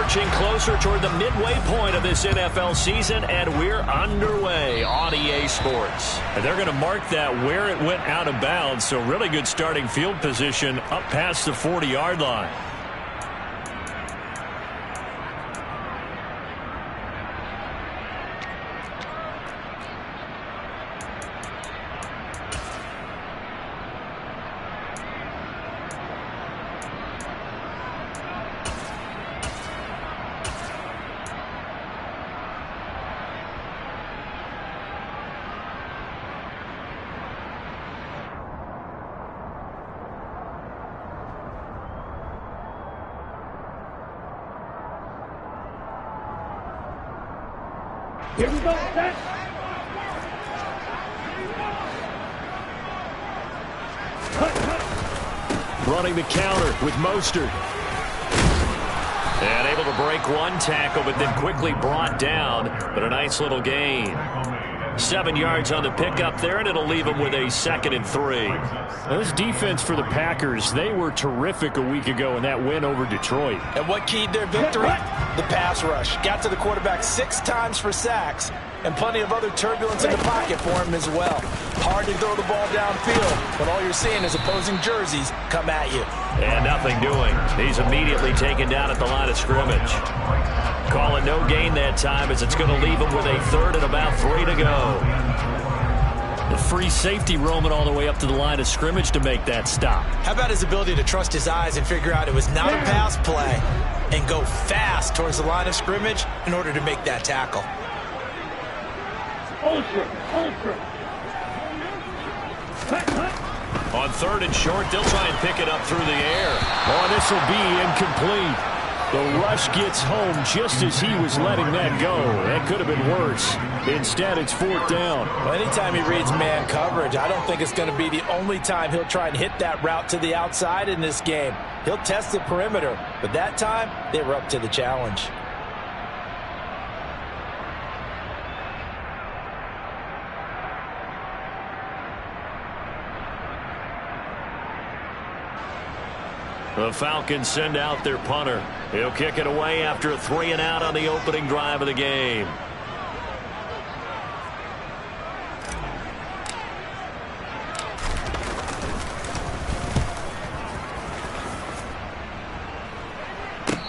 marching closer toward the midway point of this NFL season, and we're underway on EA Sports. And they're going to mark that where it went out of bounds, so really good starting field position up past the 40-yard line. Here we go, set. Running the counter with Mostert. And able to break one tackle, but then quickly brought down. But a nice little gain. 7 yards on the pickup there, and it'll leave him with a 2nd and 3. Now, this defense for the Packers, they were terrific a week ago in that win over Detroit. And what keyed their victory? The pass rush. Got to the quarterback 6 times for sacks, and plenty of other turbulence in the pocket for him as well. Hard to throw the ball downfield, but all you're seeing is opposing jerseys come at you. And nothing doing. He's immediately taken down at the line of scrimmage. Call it no gain that time, as it's going to leave him with a 3rd and about 3 to go. The free safety roaming all the way up to the line of scrimmage to make that stop. How about his ability to trust his eyes and figure out it was not a pass play and go fast towards the line of scrimmage in order to make that tackle? On 3rd and short, they'll try and pick it up through the air. Oh, this will be incomplete. The rush gets home just as he was letting that go. That could have been worse. Instead, it's 4th down. Well, anytime he reads man coverage, I don't think it's going to be the only time he'll try and hit that route to the outside in this game. He'll test the perimeter, but that time, they were up to the challenge. The Falcons send out their punter. He'll kick it away after a 3 and out on the opening drive of the game.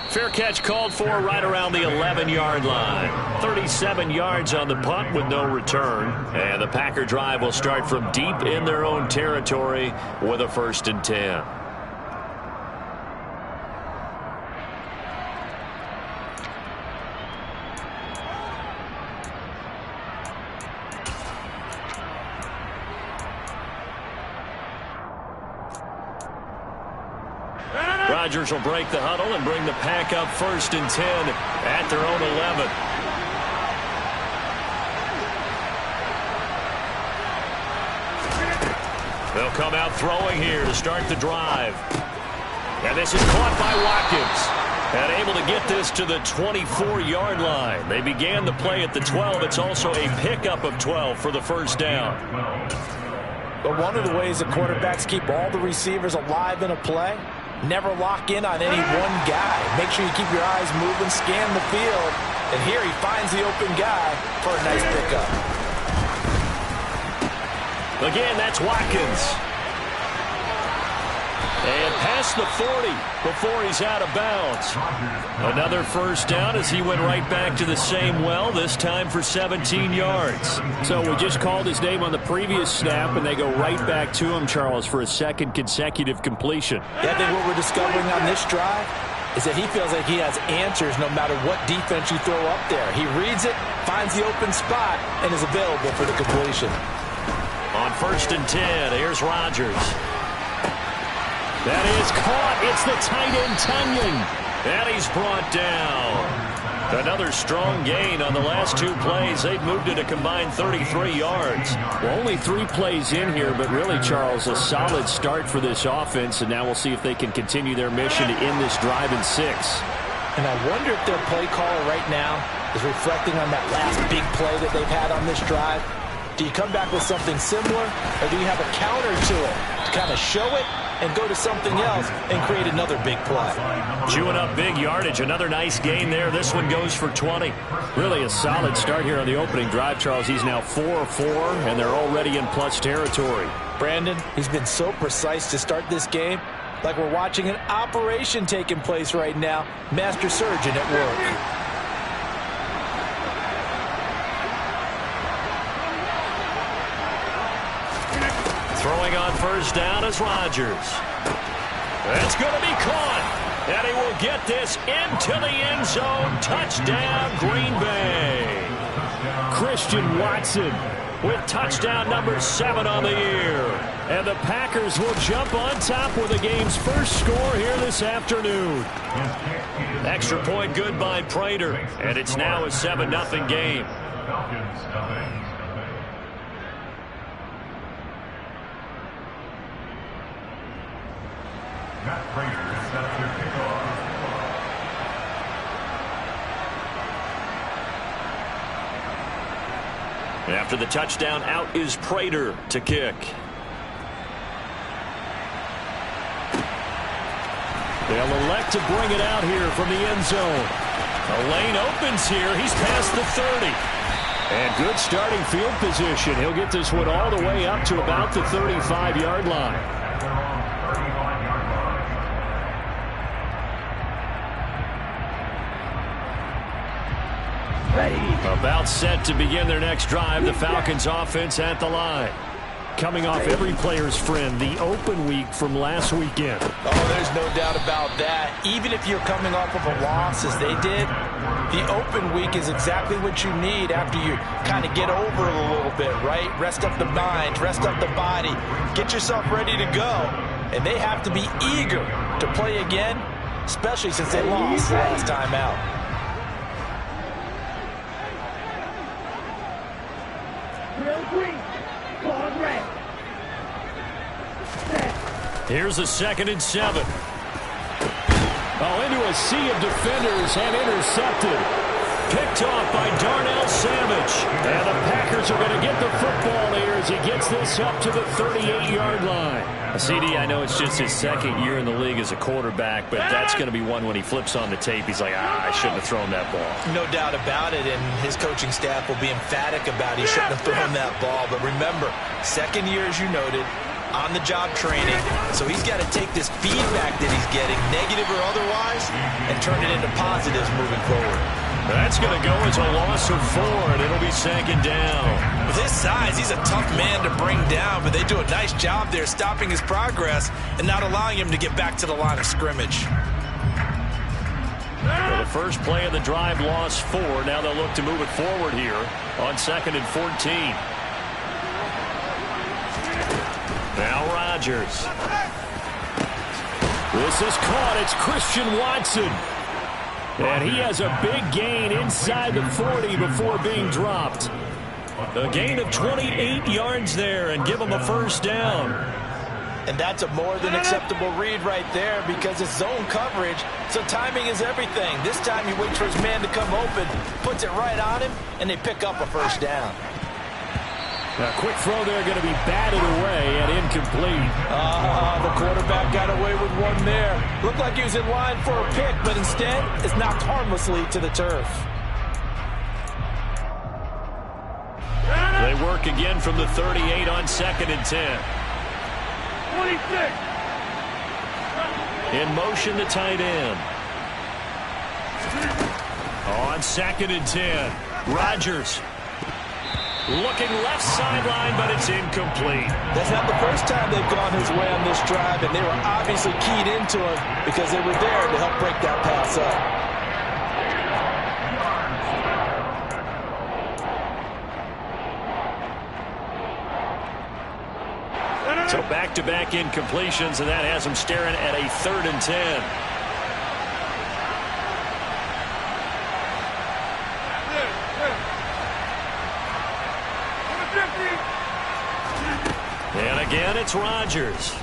Fair catch called for right around the 11-yard line. 37 yards on the punt with no return. And the Packer drive will start from deep in their own territory with a 1st and 10. Rodgers will break the huddle and bring the Pack up 1st and 10 at their own 11. They'll come out throwing here to start the drive. And this is caught by Watkins. And able to get this to the 24-yard line. They began the play at the 12. It's also a pickup of 12 for the 1st down. But one of the ways that quarterbacks keep all the receivers alive in a play, never lock in on any one guy. Make sure you keep your eyes moving, scan the field. And here he finds the open guy for a nice pickup. Again, that's Watkins. And past the 40 before he's out of bounds. Another 1st down as he went right back to the same well, this time for 17 yards. So we just called his name on the previous snap, and they go right back to him, Charles, for a 2nd consecutive completion. Yeah, I think what we're discovering on this drive is that he feels like he has answers no matter what defense you throw up there. He reads it, finds the open spot, and is available for the completion. On 1st and 10, here's Rodgers. That is caught. It's the tight end, Tunyon. And he's brought down. Another strong gain on the last 2 plays. They've moved it a combined 33 yards. Well, only 3 plays in here, but really, Charles, a solid start for this offense. And now we'll see if they can continue their mission to end this drive in 6. And I wonder if their play caller right now is reflecting on that last big play that they've had on this drive. Do you come back with something similar, or do you have a counter to it to kind of show it and go to something else and create another big play? Chewing up big yardage. Another nice gain there. This one goes for 20. Really a solid start here on the opening drive, Charles. He's now 4-4, and they're already in plus territory. Brandon, he's been so precise to start this game, like we're watching an operation taking place right now. Master surgeon at work. Throwing on first down is Rodgers. That's going to be caught. And he will get this into the end zone. Touchdown, Green Bay. Christian Watson with touchdown number 7 on the year. And the Packers will jump on top with the game's first score here this afternoon. Extra point good by Prater. And it's now a 7-0 game. After the touchdown, out is Prater to kick. They'll elect to bring it out here from the end zone. A lane opens here. He's past the 30. And good starting field position. He'll get this one all the way up to about the 35-yard line. About set to begin their next drive. The Falcons offense at the line. Coming off every player's friend, the open week from last weekend. Oh, there's no doubt about that. Even if you're coming off of a loss as they did, the open week is exactly what you need after you kind of get over it a little bit, right? Rest up the mind, rest up the body, get yourself ready to go. And they have to be eager to play again, especially since they lost last time out. Here's a 2nd and 7. Oh, into a sea of defenders and intercepted. Picked off by Darnell Savage. And the Packers are going to get the football here as he gets this up to the 38-yard line. CD, I know it's just his 2nd year in the league as a quarterback, but that's going to be one when he flips on the tape. He's like, I shouldn't have thrown that ball. No doubt about it, and his coaching staff will be emphatic about he shouldn't have thrown that ball. But remember, 2nd year, as you noted, on-the-job training, so he's got to take this feedback that he's getting, negative or otherwise, and turn it into positives moving forward. That's going to go as a loss of 4, and it'll be 2nd down. With his size, he's a tough man to bring down, but they do a nice job there stopping his progress and not allowing him to get back to the line of scrimmage. Well, the first play of the drive lost 4. Now they'll look to move it forward here on 2nd and 14. Now Rodgers. This is caught. It's Christian Watson. And he has a big gain inside the 40 before being dropped. A gain of 28 yards there and give him a first down. And that's a more than acceptable read right there because it's zone coverage, so timing is everything. This time he waits for his man to come open, puts it right on him, and they pick up a first down. A quick throw there going to be batted away and incomplete. The quarterback got away with one there. Looked like he was in line for a pick, but instead it's knocked harmlessly to the turf. They work again from the 38 on 2nd and 10. 26. In motion, the tight end. On 2nd and 10, Rodgers. Looking left sideline, but it's incomplete. That's not the first time they've gone his way on this drive, and they were obviously keyed into him because they were there to help break that pass up. So back-to-back incompletions, and that has them staring at a 3rd and 10. And again, it's Rodgers.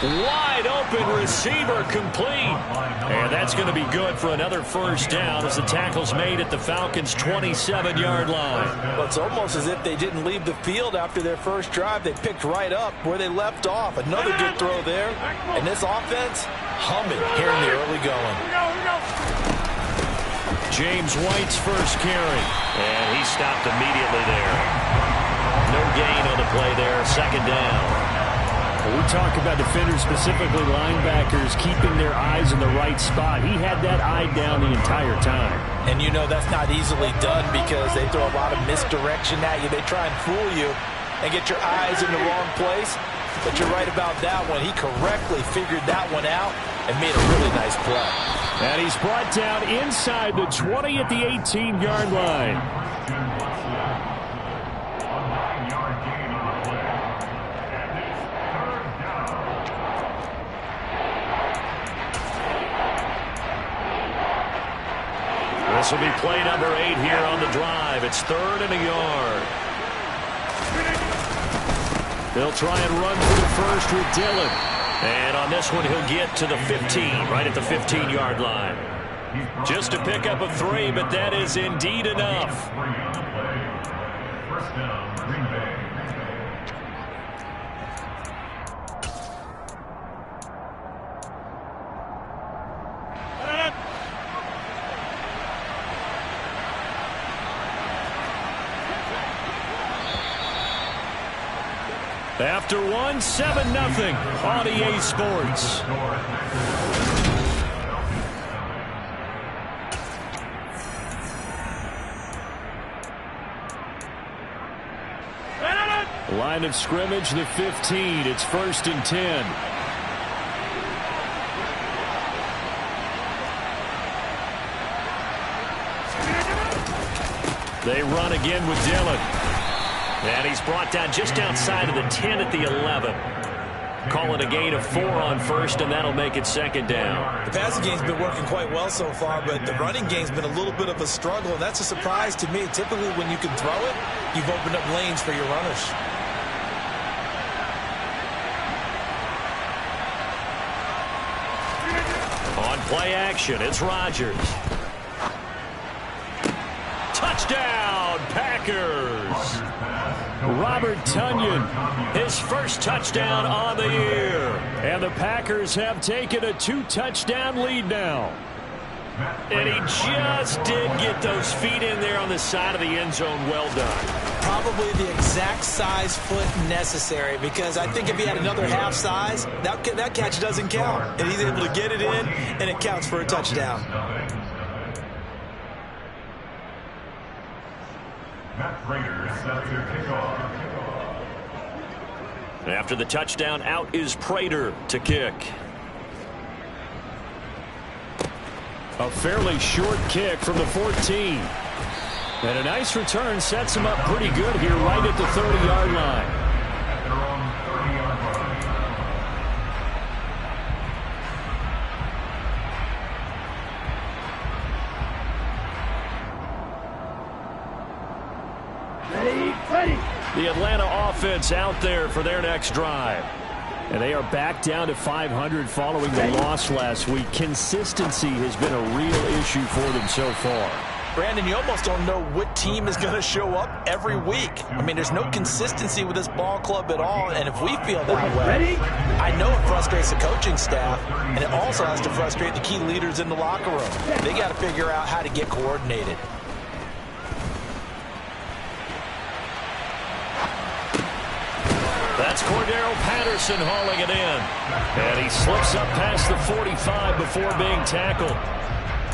Wide open receiver complete. And that's going to be good for another first down as the tackle's made at the Falcons' 27-yard line. Well, it's almost as if they didn't leave the field after their first drive. They picked right up where they left off. Another good throw there. And this offense humming here in the early going. James White's first carry. And he stopped immediately there. No gain on the play there. Second down. We talk about defenders, specifically linebackers, keeping their eyes in the right spot. He had that eye down the entire time. And you know that's not easily done because they throw a lot of misdirection at you. They try and fool you and get your eyes in the wrong place. But you're right about that one. He correctly figured that one out and made a really nice play. And he's brought down inside the 20 at the 18-yard line. This will be play number 8 here on the drive. It's 3rd and a yard. They'll try and run for the first with Dillon. And on this one, he'll get to the 15, right at the 15-yard line. Just a pickup of 3, but that is indeed enough. After one, 7-0 on EA Sports. Line of scrimmage, the 15. It's 1st and 10. They run again with Dillon. And he's brought down just outside of the 10 at the 11. Call it a gain of 4 on first, and that'll make it 2nd down. The passing game's been working quite well so far, but the running game's been a little bit of a struggle, and that's a surprise to me. Typically, when you can throw it, you've opened up lanes for your runners. On play action, it's Rodgers. Touchdown, Packers! Robert Tonyan, his first touchdown on the year. And the Packers have taken a 2-touchdown lead now. And he just did get those feet in there on the side of the end zone. Well done. Probably the exact size foot necessary, because I think if he had another half size, that catch doesn't count. And he's able to get it in, and it counts for a touchdown. After the touchdown, out is Prater to kick. A fairly short kick from the 14. And a nice return sets him up pretty good here right at the 30-yard line. The Atlanta offense out there for their next drive. And they are back down to 500 following the loss last week. Consistency has been a real issue for them so far. Brandon, you almost don't know what team is going to show up every week. I mean, there's no consistency with this ball club at all, and if we feel that way, I know it frustrates the coaching staff, and it also has to frustrate the key leaders in the locker room. They got to figure out how to get coordinated. That's Cordero Patterson hauling it in. And he slips up past the 45 before being tackled.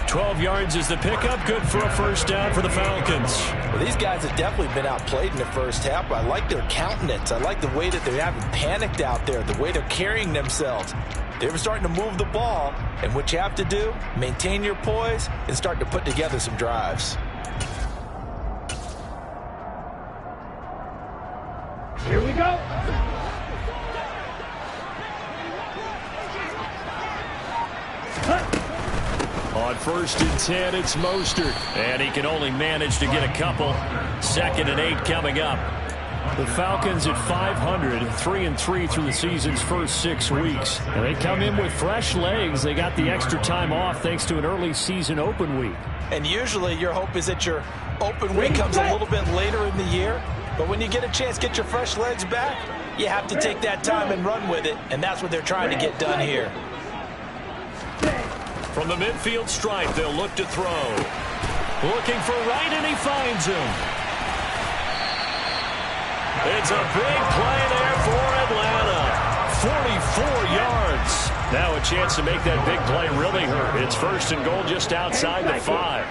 12 yards is the pickup. Good for a first down for the Falcons. Well, these guys have definitely been outplayed in the first half. I like their countenance. I like the way that they haven't panicked out there, the way they're carrying themselves. They're starting to move the ball. And what you have to do, maintain your poise and start to put together some drives. Here we go. On 1st and 10, it's Mostert. And he can only manage to get a couple. 2nd and 8 coming up. The Falcons at 500, 3-3 through the season's first 6 weeks. And they come in with fresh legs. They got the extra time off thanks to an early season open week. And usually your hope is that your open week comes a little bit later in the year. But when you get a chance to get your fresh legs back, you have to take that time and run with it. And that's what they're trying to get done here. From the midfield stripe, they'll look to throw. Looking for right, and he finds him. It's a big play there for Atlanta. 44 yards. Now a chance to make that big play really hurt. It's 1st and goal just outside the 5.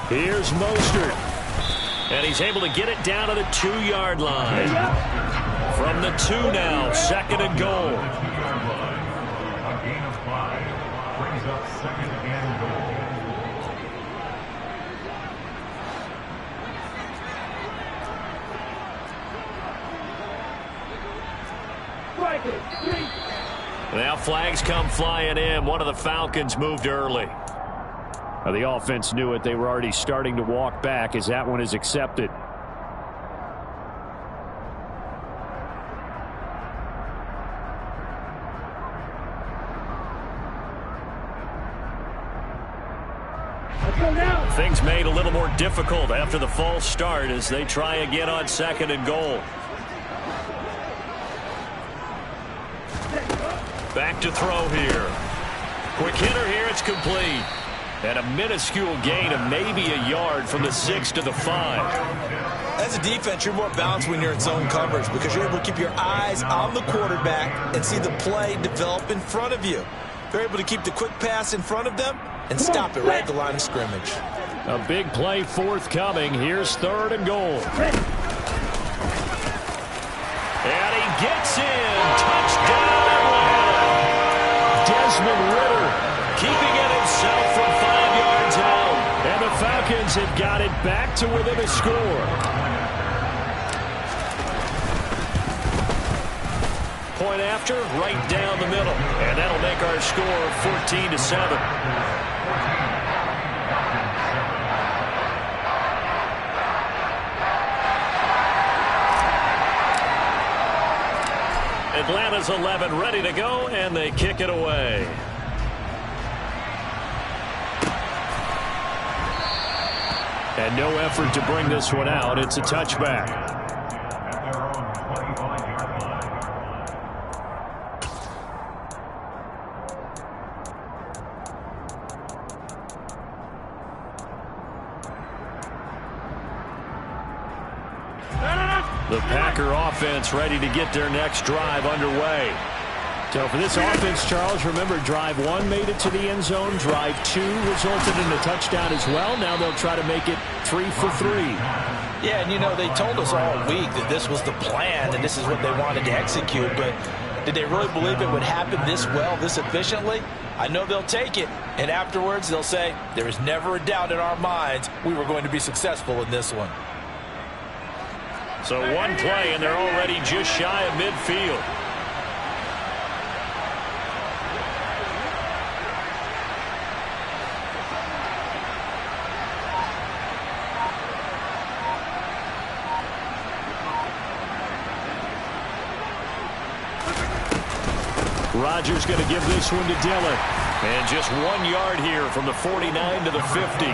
Here's Mostert. And he's able to get it down to the 2-yard line. From the 2 now, 2nd and goal. A gain of 5 brings up 2nd and goal. Now flags come flying in. One of the Falcons moved early. Now the offense knew it. They were already starting to walk back as that one is accepted. Things made a little more difficult after the false start as they try again on 2nd and goal. Back to throw here. Quick hitter here, it's complete. And a minuscule gain of maybe a yard from the 6 to the 5. As a defense, you're more balanced when you're in zone coverage because you're able to keep your eyes on the quarterback and see the play develop in front of you. They're able to keep the quick pass in front of them and stop it right at the line of scrimmage. A big play forthcoming. Here's 3rd and goal. And he gets in. Touchdown, Atlanta. Desmond Ridder keeping it himself from 5 yards out. And the Falcons have got it back to within a score. Point after, right down the middle. And that'll make our score 14-7. Atlanta's 11 ready to go, and they kick it away. And no effort to bring this one out. It's a touchback. The Packer offense ready to get their next drive underway. So for this offense, Charles, remember drive 1 made it to the end zone. Drive 2 resulted in a touchdown as well. Now they'll try to make it 3 for 3. Yeah, and you know, they told us all week that this was the plan and this is what they wanted to execute. But did they really believe it would happen this well, this efficiently? I know they'll take it. And afterwards, they'll say, there is never a doubt in our minds we were going to be successful in this one. So one play, and they're already just shy of midfield. Rodgers going to give this one to Dillon. And just 1 yard here from the 49 to the 50.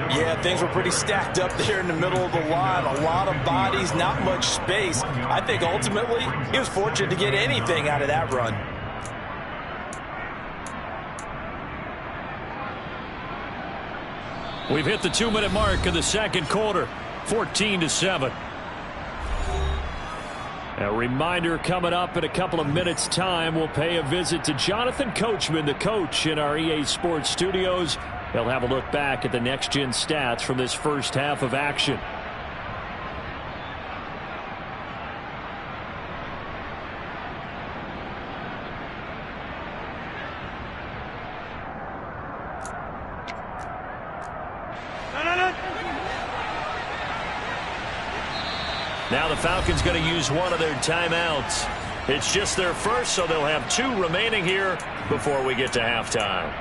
Yeah, things were pretty stacked up there in the middle of the line. A lot of bodies, not much space. I think ultimately he was fortunate to get anything out of that run. We've hit the 2-minute mark of the second quarter. 14-7. A reminder coming up in a couple of minutes' time. We'll pay a visit to Jonathan Coachman, the coach in our EA Sports studios. He'll have a look back at the next-gen stats from this first half of action. Now the Falcons going to use one of their timeouts. It's just their first, so they'll have 2 remaining here before we get to halftime.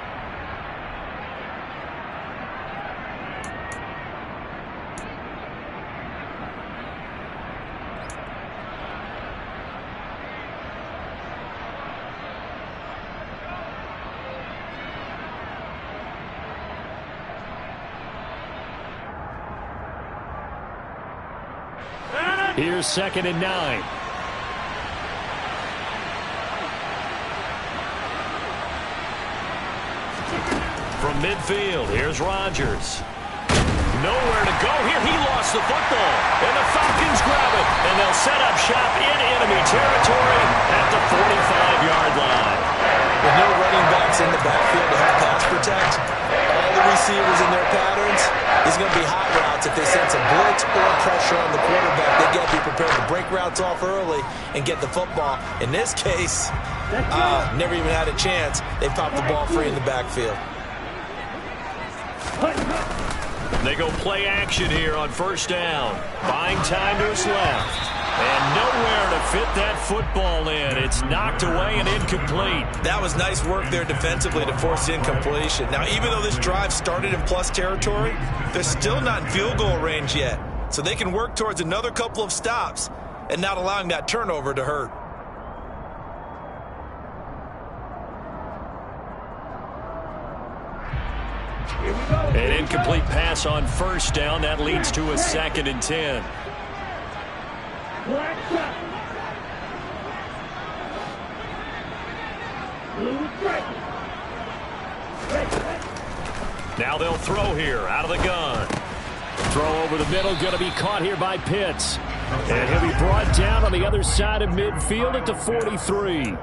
Here's 2nd and 9. From midfield, here's Rodgers. Nowhere to go here. He lost the football. And the Falcons grab it. And they'll set up shop in enemy territory at the 45-yard line. With no running backs in the backfield to help pass protect, all the receivers in their patterns, these are going to be hot routes. If they sense a blitz or pressure on the quarterback, they got to be prepared to break routes off early and get the football. In this case, never even had a chance. They popped the ball free in the backfield. They go play action here on 1st down. Buying time to his left. And nowhere to fit that football in. It's knocked away and incomplete. That was nice work there defensively to force incompletion. Now, even though this drive started in plus territory, they're still not in field goal range yet. So they can work towards another couple of stops and not allowing that turnover to hurt. An incomplete pass on 1st down. That leads to a 2nd and 10. Now they'll throw here out of the gun. Throw over the middle, going to be caught here by Pitts. And he'll be brought down on the other side of midfield at the 43.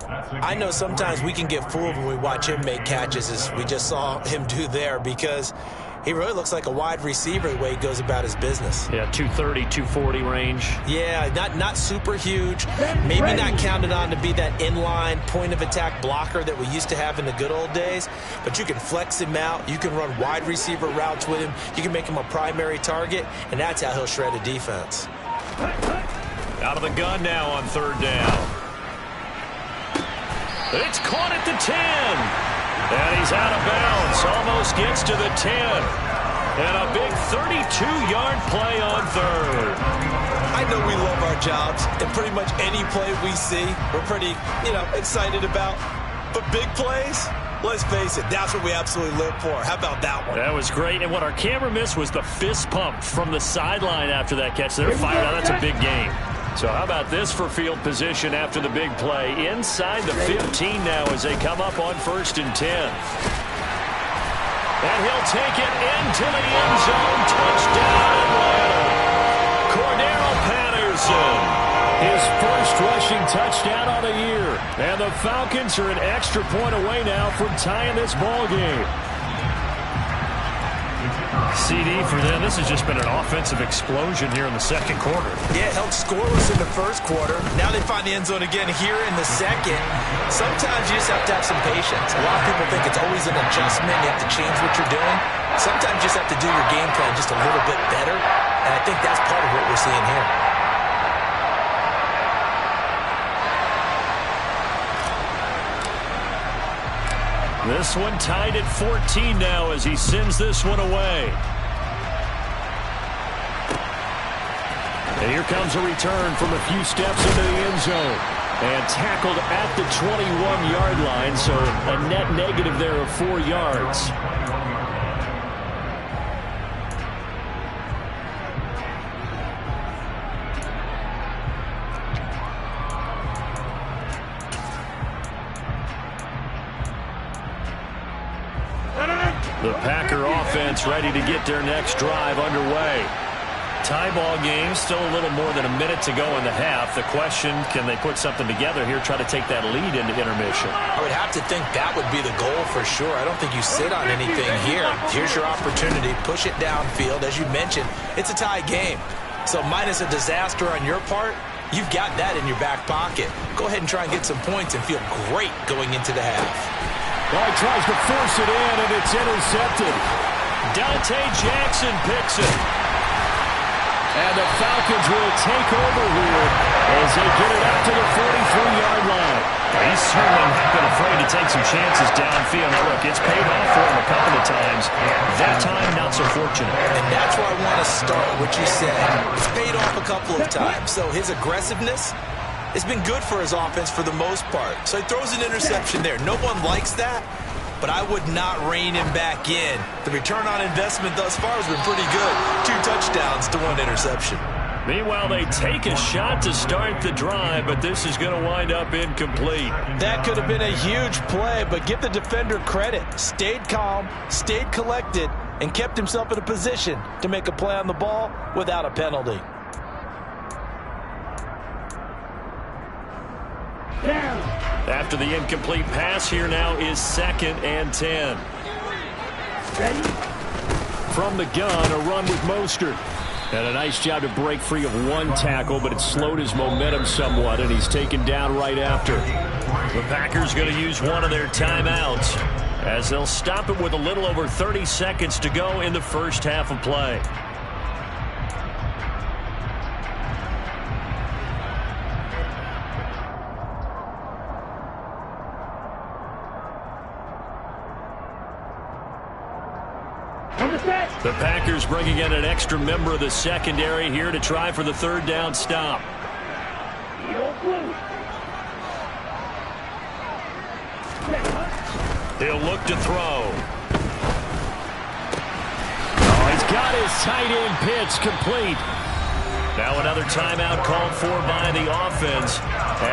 I know sometimes we can get fooled when we watch him make catches, as we just saw him do there, because he really looks like a wide receiver the way he goes about his business. Yeah, 230, 240 range. Yeah, not super huge. Maybe not counted on to be that inline point-of-attack blocker that we used to have in the good old days, but you can flex him out. You can run wide receiver routes with him. You can make him a primary target, and that's how he'll shred a defense. Out of the gun now on 3rd down. It's caught at the 10. And he's out of bounds. Almost gets to the 10. And a big 32-yard play on 3rd. I know we love our jobs, and pretty much any play we see, we're pretty, excited about. But big plays, let's face it, that's what we absolutely live for. How about that one? That was great. And what our camera missed was the fist pump from the sideline after that catch. They're fired out. That's a big game. So how about this for field position after the big play? Inside the 15 now as they come up on 1st and 10. And he'll take it into the end zone. Touchdown Atlanta. Cordero Patterson. His first rushing touchdown on the year. And the Falcons are an extra point away now from tying this ball game. CD for them. This has just been an offensive explosion here in the 2nd quarter. Yeah, held scoreless in the 1st quarter. Now they find the end zone again here in the 2nd. Sometimes you just have to have some patience. A lot of people think it's always an adjustment. You have to change what you're doing. Sometimes you just have to do your game plan just a little bit better. And I think that's part of what we're seeing here. This one tied at 14 now as he sends this one away. And here comes a return from a few steps into the end zone. And tackled at the 21-yard line, so a net negative there of 4 yards. The Packer offense ready to get their next drive underway. Tie ball game, still a little more than a minute to go in the half. The question, can they put something together here, try to take that lead into intermission? I would have to think that would be the goal for sure. I don't think you sit on anything here. Here's your opportunity. Push it downfield. As you mentioned, it's a tie game. So minus a disaster on your part, you've got that in your back pocket. Go ahead and try and get some points and feel great going into the half. Well, he tries to force it in, and it's intercepted. Dante Jackson picks it. And the Falcons will take over here as they get it up to the 43-yard line. He's certainly not been afraid to take some chances downfield. Now, look, it's paid off for him a couple of times. That time, not so fortunate. And that's where I want to start, what you said. It's paid off a couple of times. So his aggressiveness has been good for his offense for the most part. So he throws an interception there. No one likes that, but I would not rein him back in. The return on investment thus far has been pretty good. 2 touchdowns to 1 interception. Meanwhile, they take a shot to start the drive, but this is going to wind up incomplete. That could have been a huge play, but give the defender credit. Stayed calm, stayed collected, and kept himself in a position to make a play on the ball without a penalty. After the incomplete pass, here now is 2nd and 10. Ready? From the gun, a run with Mostert. And a nice job to break free of 1 tackle, but it slowed his momentum somewhat, and he's taken down right after. The Packers going to use one of their timeouts as they'll stop it with a little over 30 seconds to go in the first half of play. The Packers bringing in an extra member of the secondary here to try for the 3rd down stop. He'll look to throw. Oh, he's got his tight end pitch complete. Now another timeout called for by the offense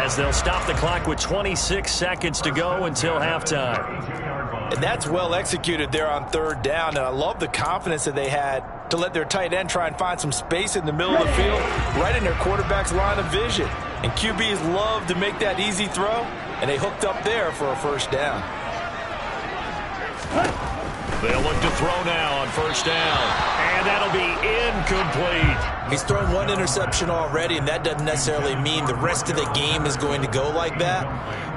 as they'll stop the clock with 26 seconds to go until halftime. And that's well executed there on 3rd down. And I love the confidence that they had to let their tight end try and find some space in the middle of the field, right in their quarterback's line of vision. And QBs love to make that easy throw, and they hooked up there for a 1st down. They'll look to throw now on 1st down. And that'll be incomplete. He's thrown 1 interception already, and that doesn't necessarily mean the rest of the game is going to go like that.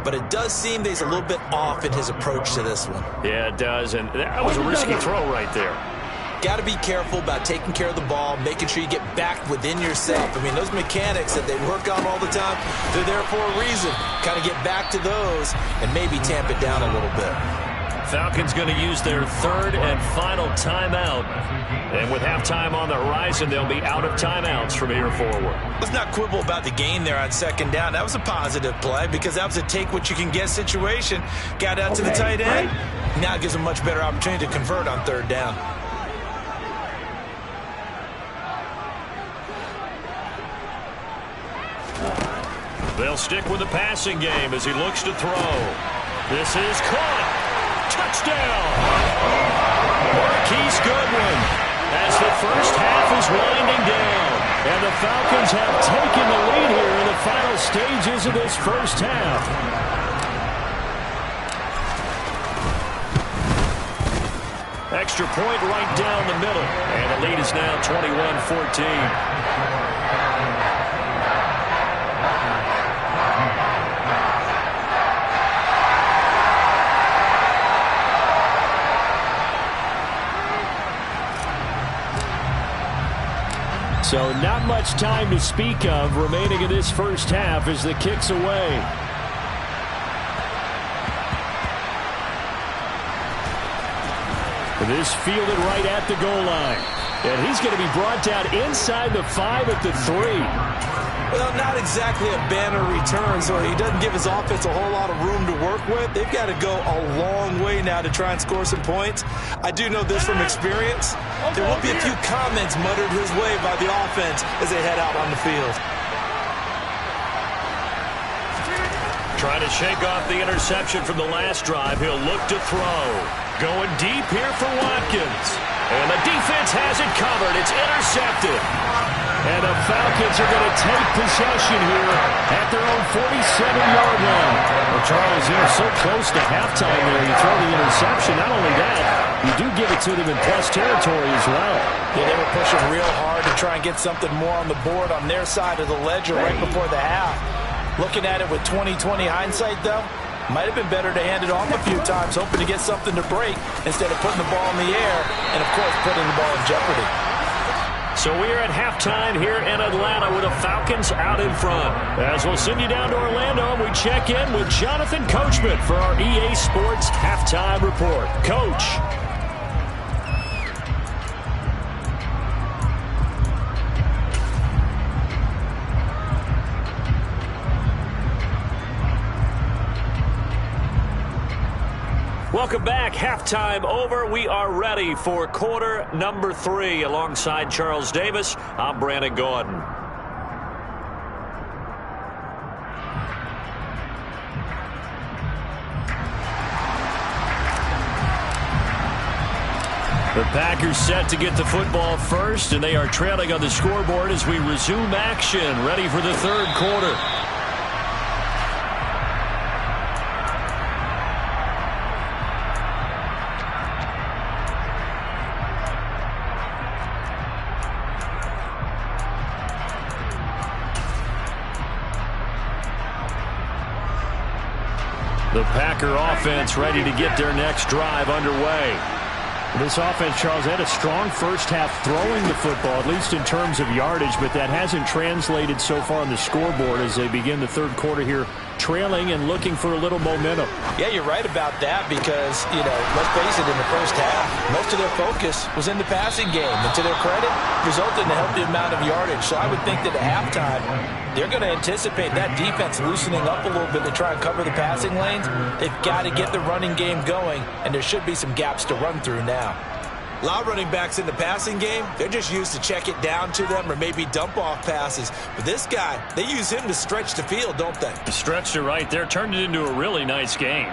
But it does seem that he's a little bit off in his approach to this one. Yeah, it does, and that was a risky throw right there. Got to be careful about taking care of the ball, making sure you get back within yourself. I mean, those mechanics that they work on all the time, they're there for a reason. Kind of get back to those and maybe tamp it down a little bit. Falcons going to use their 3rd and final timeout. And with halftime on the horizon, they'll be out of timeouts from here forward. Let's not quibble about the gain there on 2nd down. That was a positive play because that was a take-what-you-can-get situation. Got out to the tight end. Now it gives them a much better opportunity to convert on 3rd down. They'll stick with the passing game as he looks to throw. This is caught. Touchdown! Marquise Goodwin as the first half is winding down. And the Falcons have taken the lead here in the final stages of this first half. Extra point right down the middle. And the lead is now 21-14. So not much time to speak of remaining in this first half as the kick's away. This fielded right at the goal line. And he's going to be brought down inside the 5 at the 3. Well, not exactly a banner return, so he doesn't give his offense a whole lot of room to work with. They've got to go a long way now to try and score some points. I do know this from experience. There will be a few comments muttered his way by the offense as they head out on the field. Trying to shake off the interception from the last drive. He'll look to throw. Going deep here for Watkins. And the defense has it covered. It's intercepted. And the Falcons are going to take possession here at their own 47-yard line. Well, Charles, you're so close to halftime there. You throw the interception. Not only that, you do give it to them in plus territory as well. Yeah, they were pushing real hard to try and get something more on the board on their side of the ledger right before the half. Looking at it with 20/20 hindsight, though, might have been better to hand it off a few times, hoping to get something to break instead of putting the ball in the air and, of course, putting the ball in jeopardy. So we are at halftime here in Atlanta with the Falcons out in front. As we'll send you down to Orlando, we check in with Jonathan Coachman for our EA Sports Halftime Report. Coach. Welcome back. Halftime over. We are ready for quarter number 3. Alongside Charles Davis, I'm Brandon Gordon. The Packers set to get the football first, and they are trailing on the scoreboard as we resume action, ready for the third quarter. The Packer offense ready to get their next drive underway. This offense, Charles, had a strong first half throwing the football, at least in terms of yardage, but that hasn't translated so far on the scoreboard as they begin the third quarter here, trailing and looking for a little momentum. Yeah, you're right about that because, let's face it, in the first half, most of their focus was in the passing game. And to their credit, resulted in a healthy amount of yardage. So I would think that at halftime, they're going to anticipate that defense loosening up a little bit to try and cover the passing lanes. They've got to get the running game going, and there should be some gaps to run through now. A lot of running backs in the passing game, they're just used to check it down to them or maybe dump off passes. But this guy, they use him to stretch the field, don't they? Stretched it right there, turned it into a really nice game.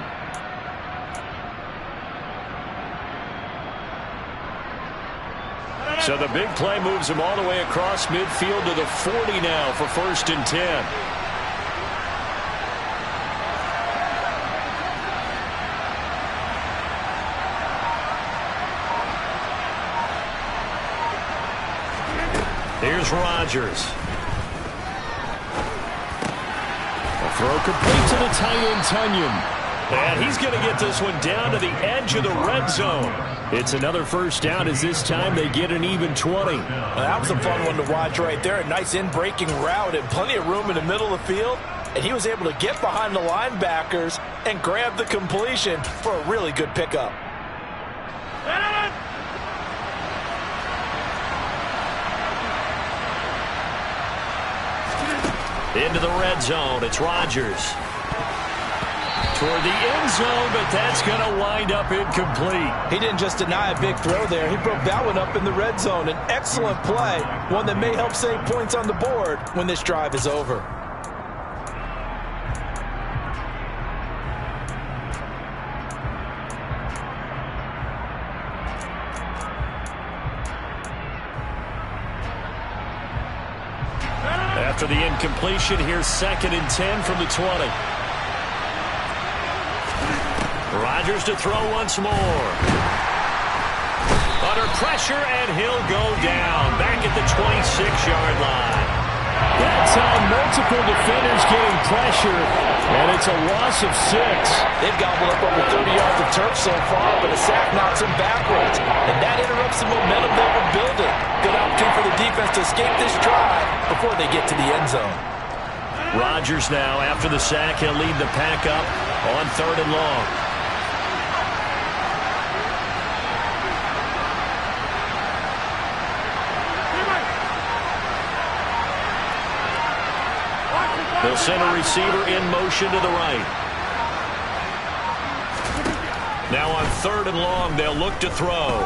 So the big play moves him all the way across midfield to the 40 now for 1st and 10. Here's Rodgers. A throw complete to the tight end, Tunyon. And he's going to get this one down to the edge of the red zone. It's another first down as this time they get an even 20. That was a fun one to watch right there. A nice in-breaking route and plenty of room in the middle of the field. And he was able to get behind the linebackers and grab the completion for a really good pickup. Into the red zone, it's Rodgers. Toward the end zone, but that's going to wind up incomplete. He didn't just deny a big throw there. He broke that one up in the red zone. An excellent play, one that may help save points on the board when this drive is over. After the incompletion, here's 2nd and 10 from the 20. Rodgers to throw once more. Under pressure, and he'll go down. Back at the 26-yard line. That time, multiple defenders getting pressure, and it's a loss of 6. They've gobbled up over 30 yards of turf so far, but a sack knocks them backwards. And that interrupts the momentum they were building. Good opportunity for the defense to escape this drive before they get to the end zone. Rodgers now, after the sack, he'll lead the pack up on 3rd and long. They'll send a receiver in motion to the right. Now on 3rd and long, they'll look to throw.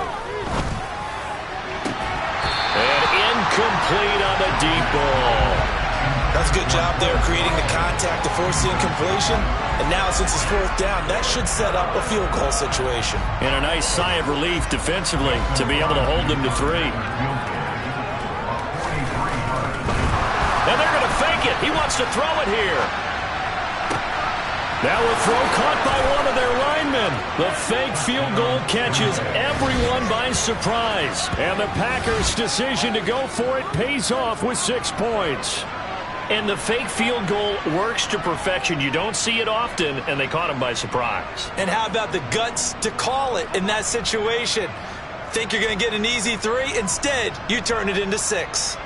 And incomplete on the deep ball. That's a good job there creating the contact to force the incompletion. And now since it's 4th down, that should set up a field goal situation. And a nice sigh of relief defensively to be able to hold them to 3. And they're going to fake it. He wants to throw it here. Now a throw caught by one of their linemen. The fake field goal catches everyone by surprise. And the Packers' decision to go for it pays off with 6 points. And the fake field goal works to perfection. You don't see it often, and they caught him by surprise. And how about the guts to call it in that situation? Think you're going to get an easy 3? Instead, you turn it into 6.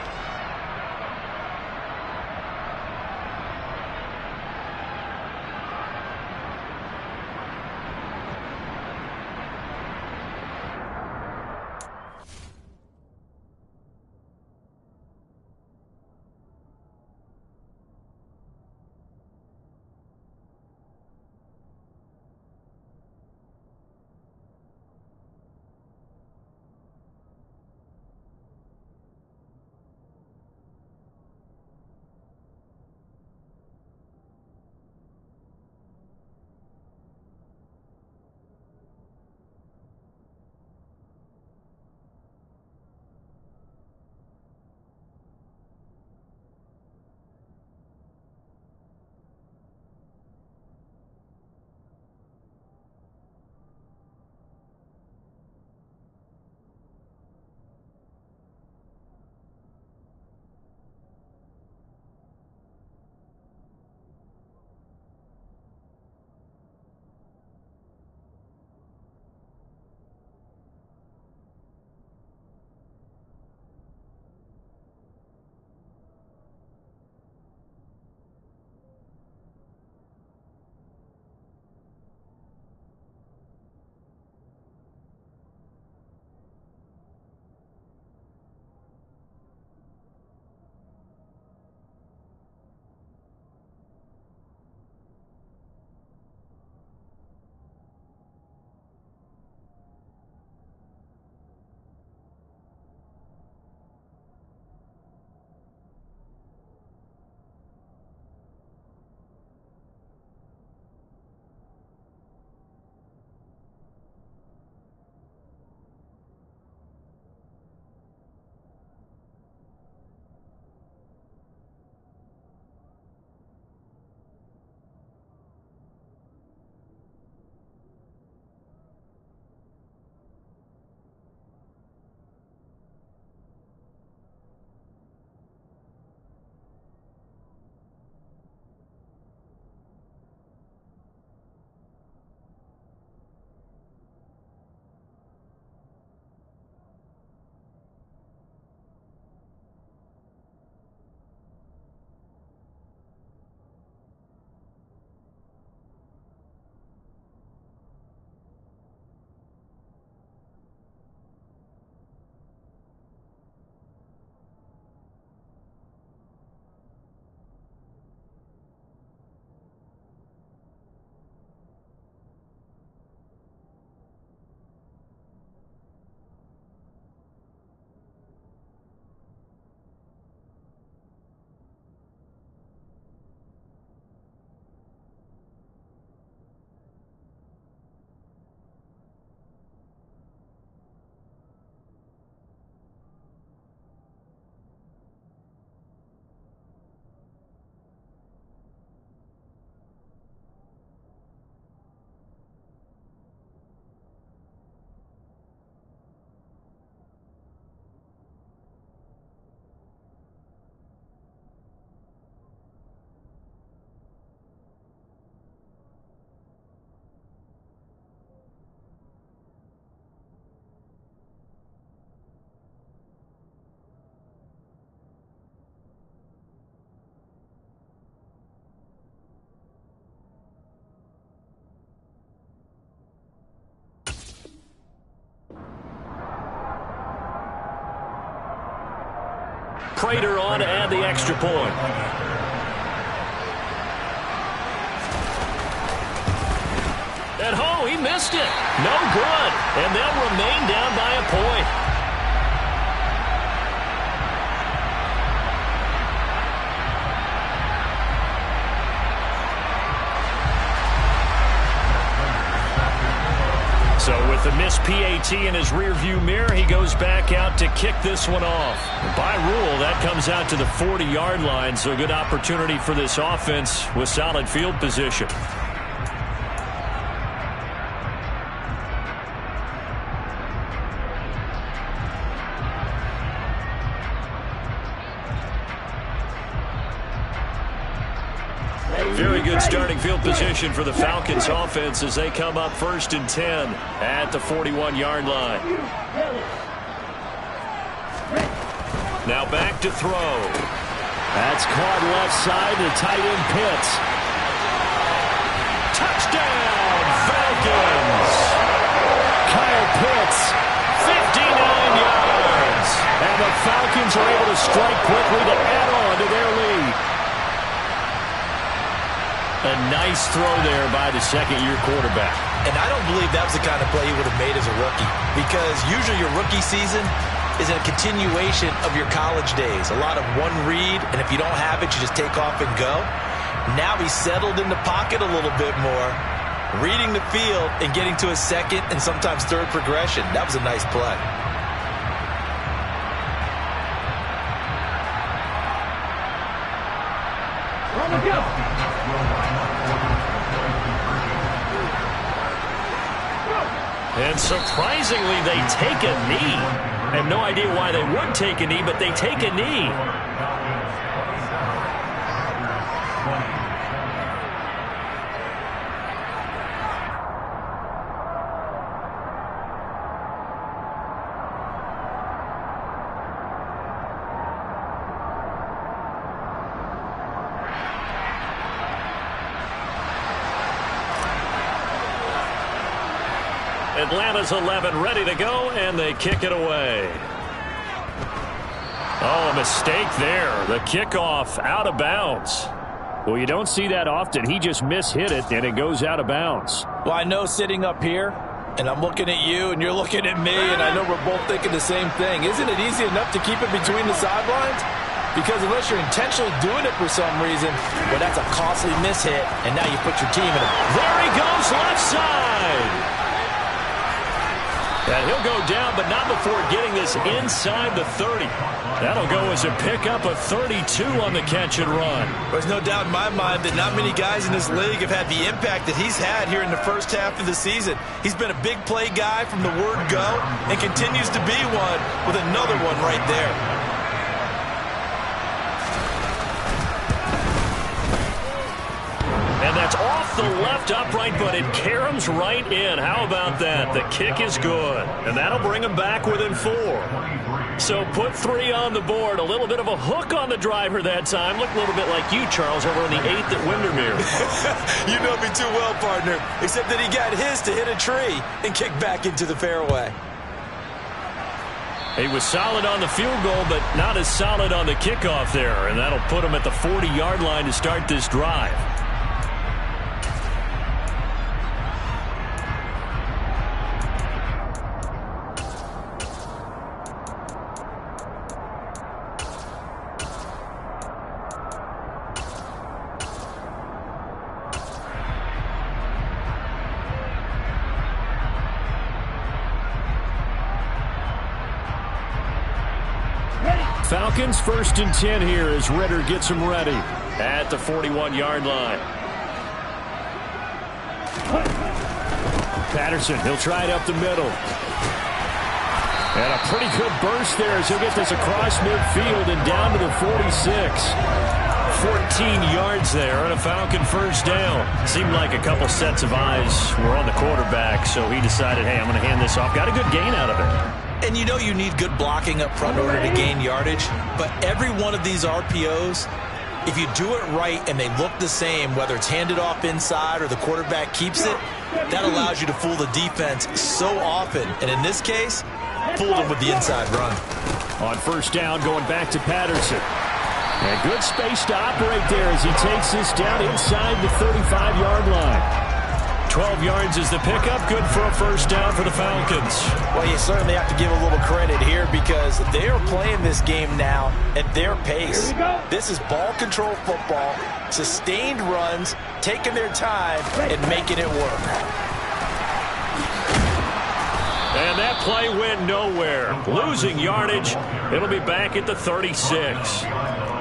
Prater on to add the extra point. And he missed it. No good. And they'll remain down by a point. So with the missed PAT in his rearview mirror, he goes back out to kick this one off. By rule, that comes out to the 40-yard line, so a good opportunity for this offense with solid field position. Very good starting field position for the Falcons offense as they come up 1st and 10 at the 41-yard line. Now back to throw. That's caught left side to tight end Pitts. Touchdown, Falcons! Kyle Pitts, 59 yards. And the Falcons are able to strike quickly to add on to their lead. A nice throw there by the second-year quarterback. And I don't believe that was the kind of play he would have made as a rookie, because usually your rookie season is a continuation of your college days. A lot of one read, and if you don't have it, you just take off and go. Now he's settled in the pocket a little bit more, reading the field and getting to a second and sometimes third progression. That was a nice play. And surprisingly, they take a knee. I have no idea why they would take a knee, but they take a knee. Atlanta's 11 ready to go, and they kick it away. Oh, a mistake there. The kickoff out of bounds. Well, you don't see that often. He just mishit it, and it goes out of bounds. Well, I know sitting up here, and I'm looking at you, and you're looking at me, and I know we're both thinking the same thing. Isn't it easy enough to keep it between the sidelines? Because unless you're intentionally doing it for some reason, well, that's a costly mishit, and now you put your team in a... There he goes, left side. And he'll go down, but not before getting this inside the 30. That'll go as a pickup of 32 on the catch and run. There's no doubt in my mind that not many guys in this league have had the impact that he's had here in the first half of the season. He's been a big play guy from the word go and continues to be one with another one right there. And that's off the left upright, but it caroms right in. How about that? The kick is good, and that'll bring them back within 4. So put 3 on the board. A little bit of a hook on the driver that time. Looked a little bit like you, Charles, over on the 8th at Windermere. You know me too well, partner, except that he got his to hit a tree and kick back into the fairway. He was solid on the field goal, but not as solid on the kickoff there, and that'll put him at the 40-yard line to start this drive. Falcons 1st and 10 here as Ritter gets him ready at the 41-yard line. Patterson, he'll try it up the middle. And a pretty good burst there as he'll get this across midfield and down to the 46. 14 yards there and a Falcon first down. Seemed like a couple sets of eyes were on the quarterback, so he decided, hey, I'm going to hand this off. Got a good gain out of it. And you know you need good blocking up front in order to gain yardage, but every one of these RPOs, if you do it right and they look the same, whether it's handed off inside or the quarterback keeps it, that allows you to fool the defense so often. And in this case, fooled them with the inside run. On first down, going back to Patterson. And good space to operate there as he takes this down inside the 35-yard line. 12 yards is the pickup. Good for a first down for the Falcons. Well, you certainly have to give a little credit here because they are playing this game now at their pace. This is ball control football, sustained runs, taking their time and making it work. And that play went nowhere. Losing yardage. It'll be back at the 36.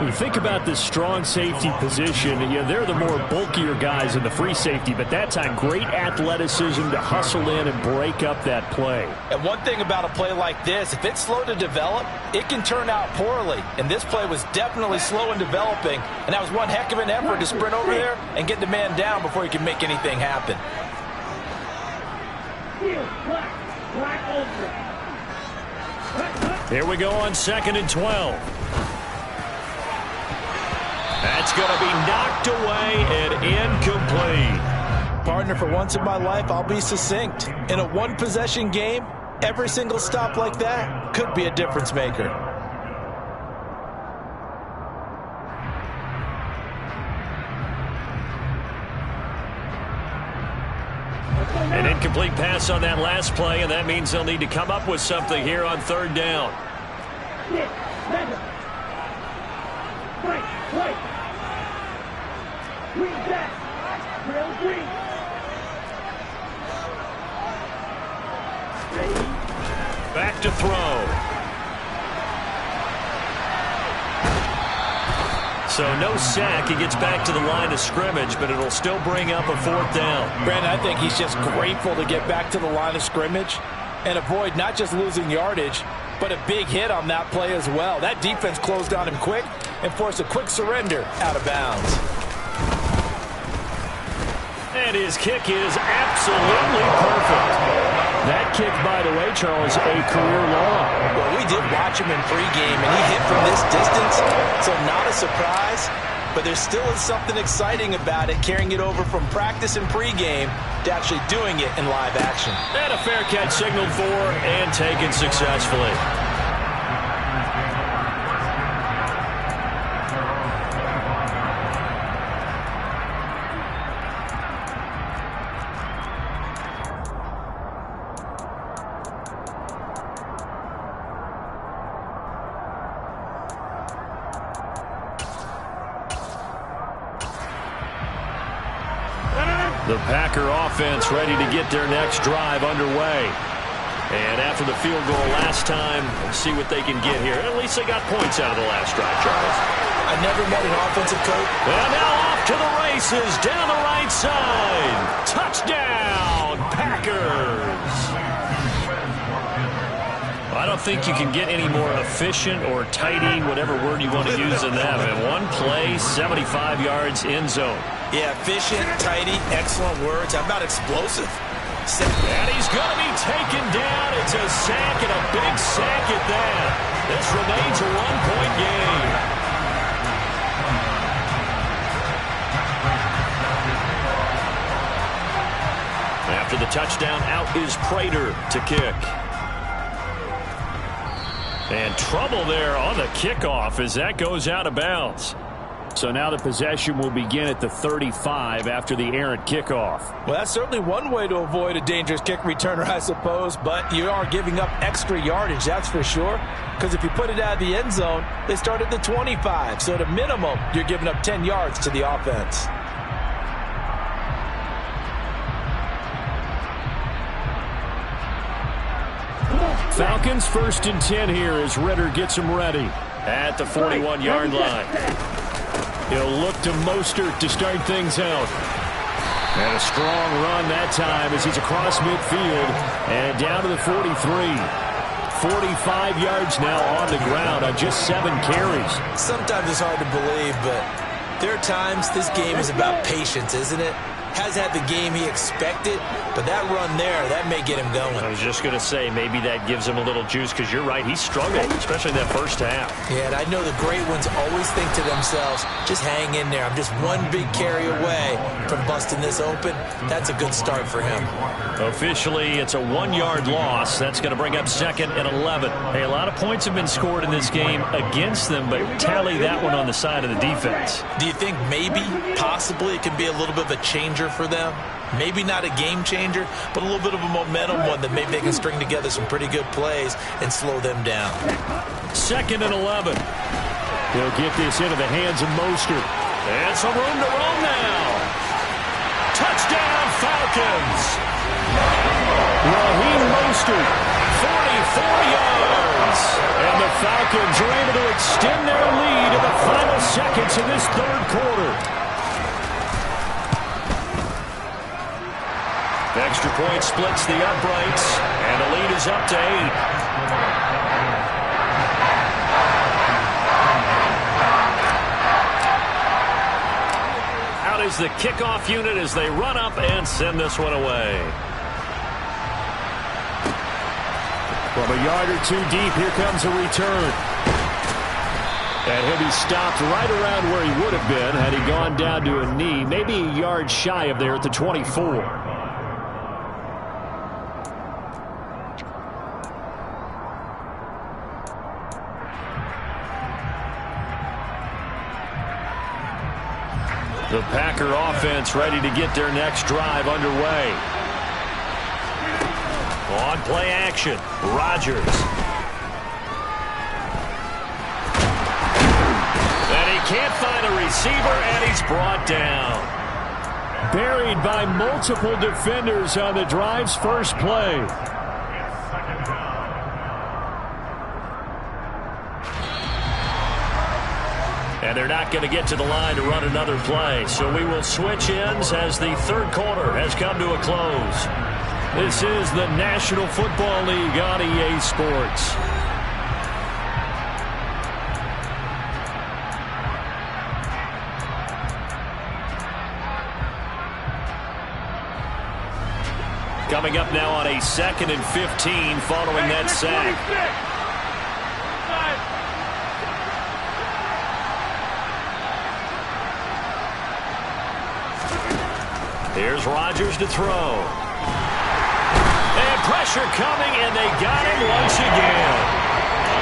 You think about this strong safety position. They're the more bulkier guys in the free safety, but that's on great athleticism to hustle in and break up that play. And one thing about a play like this, if it's slow to develop, it can turn out poorly. And this play was definitely slow in developing, and that was one heck of an effort to sprint over there and get the man down before he can make anything happen. Here we go on 2nd and 12. That's going to be knocked away and incomplete. Partner, for once in my life, I'll be succinct. In a one-possession game, every single stop like that could be a difference maker. An incomplete pass on that last play, and that means they'll need to come up with something here on 3rd down. Back to throw. So no sack. He gets back to the line of scrimmage, but it'll still bring up a 4th down. Brandon, I think he's just grateful to get back to the line of scrimmage and avoid not just losing yardage, but a big hit on that play as well. That defense closed on him quick and forced a quick surrender out of bounds. And his kick is absolutely perfect. That kick, by the way, Charles, a career long. Well, we did watch him in pregame, and he hit from this distance, so not a surprise. But there still is something exciting about it, carrying it over from practice and pregame to actually doing it in live action. And a fair catch signaled for and taken successfully. The Packer offense ready to get their next drive underway. And after the field goal last time, we'll see what they can get here. At least they got points out of the last drive, Charles. I never met an offensive coach. And now off to the races down the right side. Touchdown, Packers. I don't think you can get any more efficient or tidy, whatever word you want to use in that. And one play, 75 yards, end zone. Yeah, efficient, tidy, excellent words. How about explosive? And he's going to be taken down. It's a sack, and a big sack at that. This remains a one-point game. After the touchdown, out is Prater to kick. And trouble there on the kickoff as that goes out of bounds. So now the possession will begin at the 35 after the errant kickoff. Well, that's certainly one way to avoid a dangerous kick returner, I suppose, but you are giving up extra yardage, that's for sure, because if you put it out of the end zone, they start at the 25, so at a minimum, you're giving up 10 yards to the offense. Falcons 1st and 10 here as Ritter gets them ready at the 41-yard line. He'll look to Mostert to start things out. And a strong run that time as he's across midfield and down to the 43. 45 yards now on the ground on just 7 carries. Sometimes it's hard to believe, but there are times this game is about patience, isn't it? Has had the game he expected, but that run there, that may get him going. I was just going to say, maybe that gives him a little juice, because you're right, he struggled, especially that first half. Yeah, and I know the great ones always think to themselves, just hang in there. I'm just one big carry away from busting this open. That's a good start for him. Officially, it's a 1-yard loss. That's going to bring up 2nd and 11. Hey, a lot of points have been scored in this game against them, but tally that one on the side of the defense. Do you think maybe, possibly, it can be a little bit of a changer for them? Maybe not a game changer, but a little bit of a momentum one that maybe they can string together some pretty good plays and slow them down. 2nd and 11. He'll get this into the hands of Mostert. And some room to roam now. Touchdown, Falcons. Raheem Mostert, 44 yards. And the Falcons are able to extend their lead in the final seconds of this third quarter. Extra point splits the uprights, and the lead is up to 8. Out is the kickoff unit as they run up and send this one away. From a yard or two deep, here comes a return. And he'll be stopped right around where he would have been had he gone down to a knee, maybe a yard shy of there at the 24. The Packer offense ready to get their next drive underway. On play action, Rodgers. And he can't find a receiver, and he's brought down. Buried by multiple defenders on the drive's first play. And they're not going to get to the line to run another play. So we will switch ends as the third quarter has come to a close. This is the National Football League on EA Sports. Coming up now on a 2nd and 15 following that sack. Here's Rodgers to throw. And pressure coming, and they got him once again.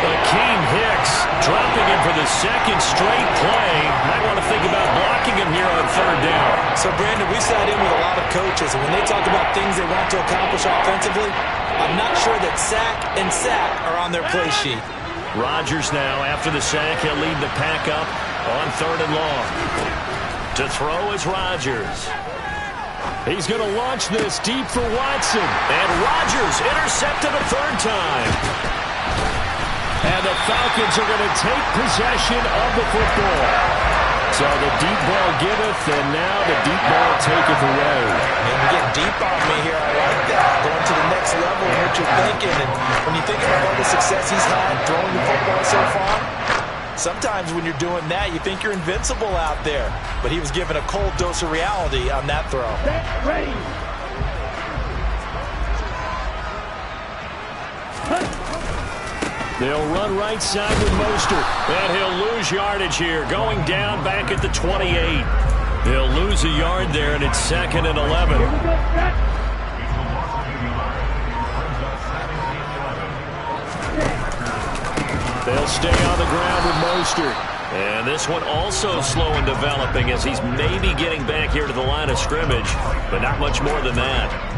Akeem Hicks dropping him for the second straight play. Might want to think about blocking him here on third down. So, Brandon, we sat in with a lot of coaches, and when they talk about things they want to accomplish offensively, I'm not sure that sack and sack are on their play sheet. Rodgers now, after the sack, he'll lead the pack up on 3rd and long. To throw is Rodgers. He's going to launch this deep for Watson. And Rodgers intercepted a 3rd time. And the Falcons are going to take possession of the football. So the deep ball giveth, and now the deep ball taketh away. Man, you're getting deep on me here. I like that. Going to the next level of what you're thinking. And when you think about all the success he's had throwing the football so far, sometimes when you're doing that, you think you're invincible out there. But he was given a cold dose of reality on that throw. Ready. They'll run right side with Mostert. And he'll lose yardage here, going down back at the 28. He'll lose a yard there, and it's 2nd and 11. They'll stay on the ground with Mostert. And this one also slow in developing as he's maybe getting back here to the line of scrimmage, but not much more than that.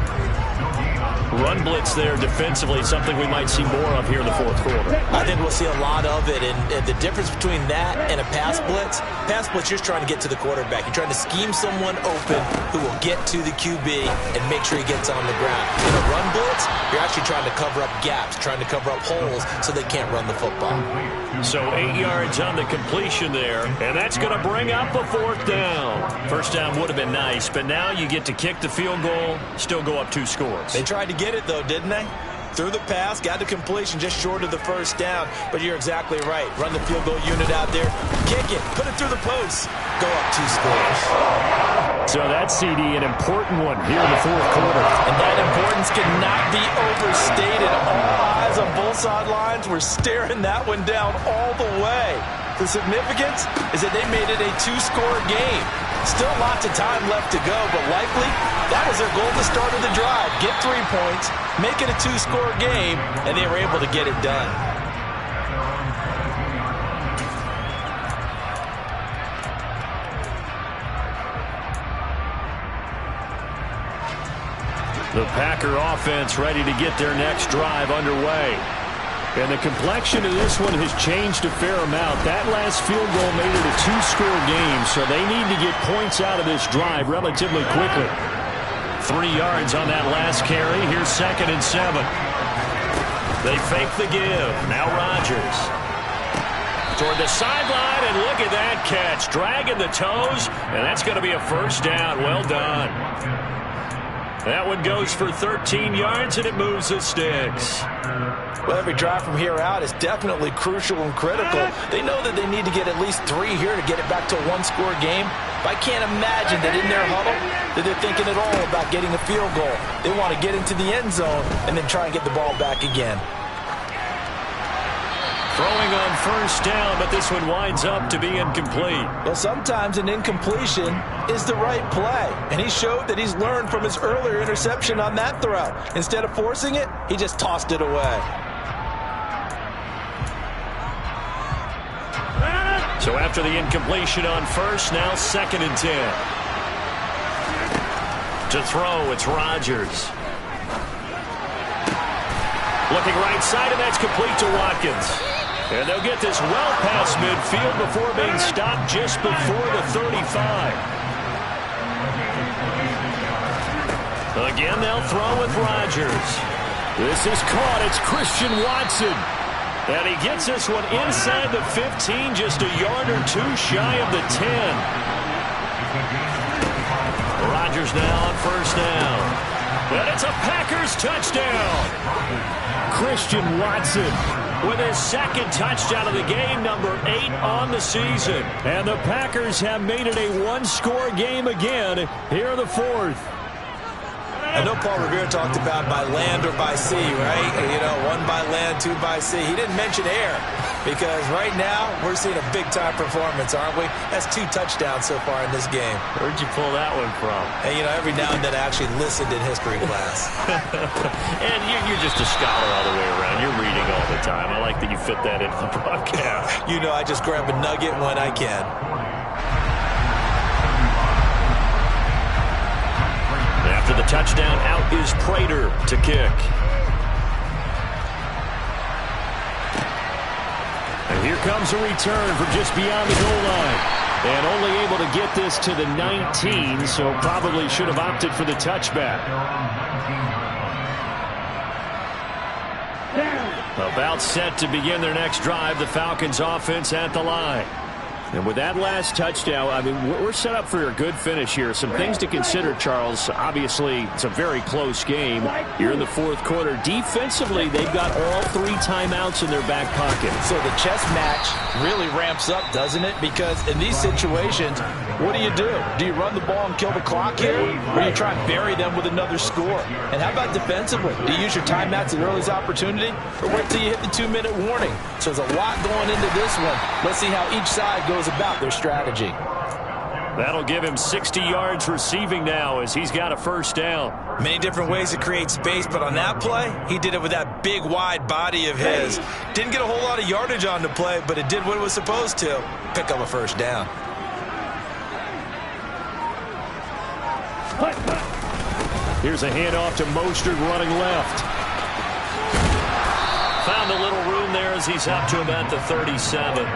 Run blitz there defensively, something we might see more of here in the 4th quarter. I think we'll see a lot of it, and the difference between that and a pass blitz, you're just trying to get to the quarterback. You're trying to scheme someone open who will get to the QB and make sure he gets on the ground. In a run blitz, you're actually trying to cover up gaps, trying to cover up holes so they can't run the football. So 8 yards on the completion there, and that's going to bring up a 4th down. First down would have been nice, but now you get to kick the field goal, still go up 2 scores. They tried to get it, though, didn't they? Threw the pass, got the completion just short of the first down, but you're exactly right. Run the field goal unit out there, kick it, put it through the post, go up 2 scores. So that CD, an important one here in the 4th quarter. And that importance cannot be overstated. All eyes on both sidelines were staring that one down all the way. The significance is that they made it a 2-score game. Still lots of time left to go, but likely that was their goal at the start of the drive. Get 3 points, make it a 2-score game, and they were able to get it done. The Packer offense ready to get their next drive underway. And the complexion of this one has changed a fair amount. That last field goal made it a 2-score game, so they need to get points out of this drive relatively quickly. 3 yards on that last carry. Here's 2nd and 7. They fake the give. Now Rodgers. Toward the sideline, and look at that catch. Dragging the toes, and that's going to be a first down. Well done. That one goes for 13 yards, and it moves the sticks. Well, every drive from here out is definitely crucial and critical. They know that they need to get at least 3 here to get it back to a one-score game. But I can't imagine that in their huddle that they're thinking at all about getting a field goal. They want to get into the end zone and then try and get the ball back again. Throwing on first down, but this one winds up to be incomplete. Well, sometimes an incompletion is the right play. And he showed that he's learned from his earlier interception on that throw. Instead of forcing it, he just tossed it away. So after the incompletion on first, now 2nd and 10. To throw, it's Rodgers. Looking right side, and that's complete to Watkins. And they'll get this well past midfield before being stopped just before the 35. Again, they'll throw with Rodgers. This is caught. It's Christian Watson. And he gets this one inside the 15, just a yard or two shy of the 10. Rodgers now on first down. And it's a Packers touchdown. Christian Watson with his 2nd touchdown of the game, number 8 on the season. And the Packers have made it a one-score game again. Here are the 4th. I know Paul Revere talked about by land or by sea, right? You know, 1 by land, 2 by sea. He didn't mention air because right now we're seeing a big-time performance, aren't we? That's 2 touchdowns so far in this game. Where'd you pull that one from? And, you know, every now and then I actually listened in history class. And you're just a scholar all the way around. You're reading all the time. I like that you fit that into the broadcast. You know, I just grab a nugget when I can. After the touchdown, out is Prater to kick. And here comes a return from just beyond the goal line. And only able to get this to the 19, so probably should have opted for the touchback. About set to begin their next drive, the Falcons offense at the line. And with that last touchdown, I mean, we're set up for a good finish here. Some things to consider, Charles. Obviously, it's a very close game. You're in the 4th quarter. Defensively, they've got all 3 timeouts in their back pocket. So the chess match really ramps up, doesn't it? Because in these situations, what do? Do you run the ball and kill the clock here? Or do you try and bury them with another score? And how about defensively? Do you use your timeouts at earliest opportunity? Or wait till you hit the 2-minute warning? So there's a lot going into this one. Let's see how each side goes about their strategy. That'll give him 60 yards receiving now as he's got a first down. Many different ways to create space, but on that play, he did it with that big, wide body of his. Didn't get a whole lot of yardage on the play, but it did what it was supposed to. Pick up a first down. Here's a handoff to Mostert running left. Found a little room there as he's up to about the 37.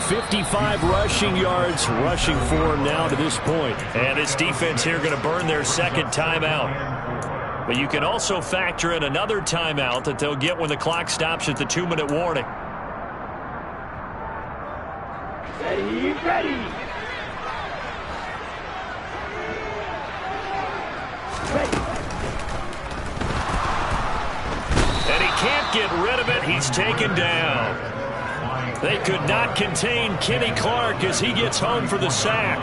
55 rushing yards rushing for him now to this point. And this defense here going to burn their 2nd timeout. But you can also factor in another timeout that they'll get when the clock stops at the 2-minute warning. Ready. And he can't get rid of it. He's taken down. They could not contain Kenny Clark as he gets home for the sack.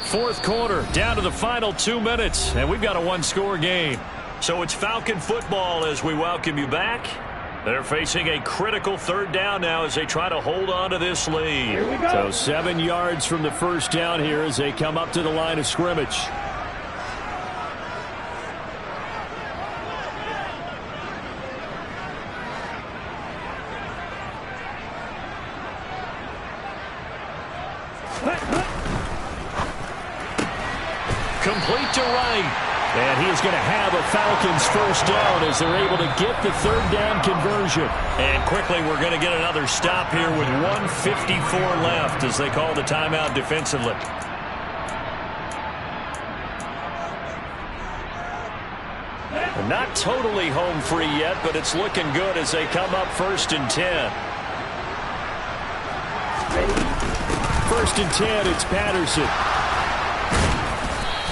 Fourth quarter, down to the final 2 minutes, and we've got a one-score game. So it's Falcon football as we welcome you back. They're facing a critical 3rd down now as they try to hold on to this lead. So 7 yards from the first down here as they come up to the line of scrimmage. Complete to Wright. And he is going to have a Falcons first down as they're able to get the third down conversion. And quickly, we're going to get another stop here with 1:54 left as they call the timeout defensively. Not totally home free yet, but it's looking good as they come up 1st and 10. 1st and 10, it's Patterson.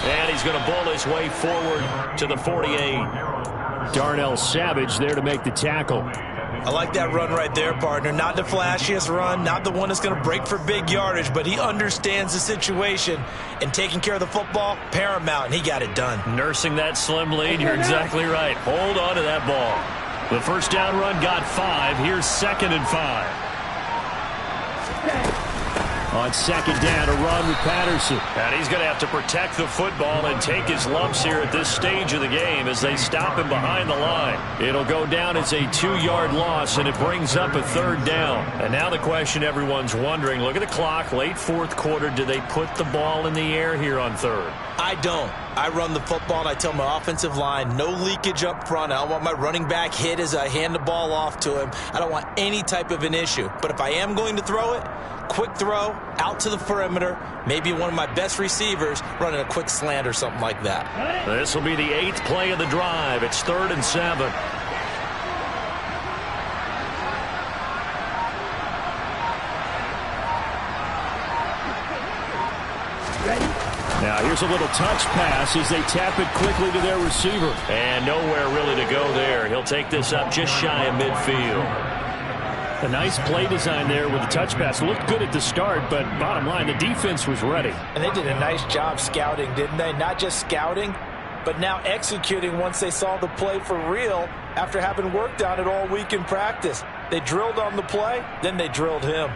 And he's going to bull his way forward to the 48. Darnell Savage there to make the tackle. I like that run right there, partner. Not the flashiest run, not the one that's going to break for big yardage, but he understands the situation, and taking care of the football, paramount, and he got it done. Nursing that slim lead, you're exactly right. Hold on to that ball. The first down run got 5. Here's 2nd and 5. On 2nd down, a run with Patterson. And he's going to have to protect the football and take his lumps here at this stage of the game as they stop him behind the line. It'll go down as a 2-yard loss, and it brings up a 3rd down. And now the question everyone's wondering, look at the clock, late 4th quarter, do they put the ball in the air here on 3rd? I don't. I run the football, and I tell my offensive line, no leakage up front. I don't want my running back hit as I hand the ball off to him. I don't want any type of an issue. But if I am going to throw it, quick throw, out to the perimeter, maybe one of my best receivers running a quick slant or something like that. This will be the 8th play of the drive. It's 3rd and 7. Now here's a little touch pass as they tap it quickly to their receiver. And nowhere really to go there. He'll take this up just shy of midfield. A nice play design there with the touch pass. Looked good at the start, but bottom line, the defense was ready. And they did a nice job scouting, didn't they? Not just scouting, but now executing once they saw the play for real after having worked on it all week in practice. They drilled on the play, then they drilled him.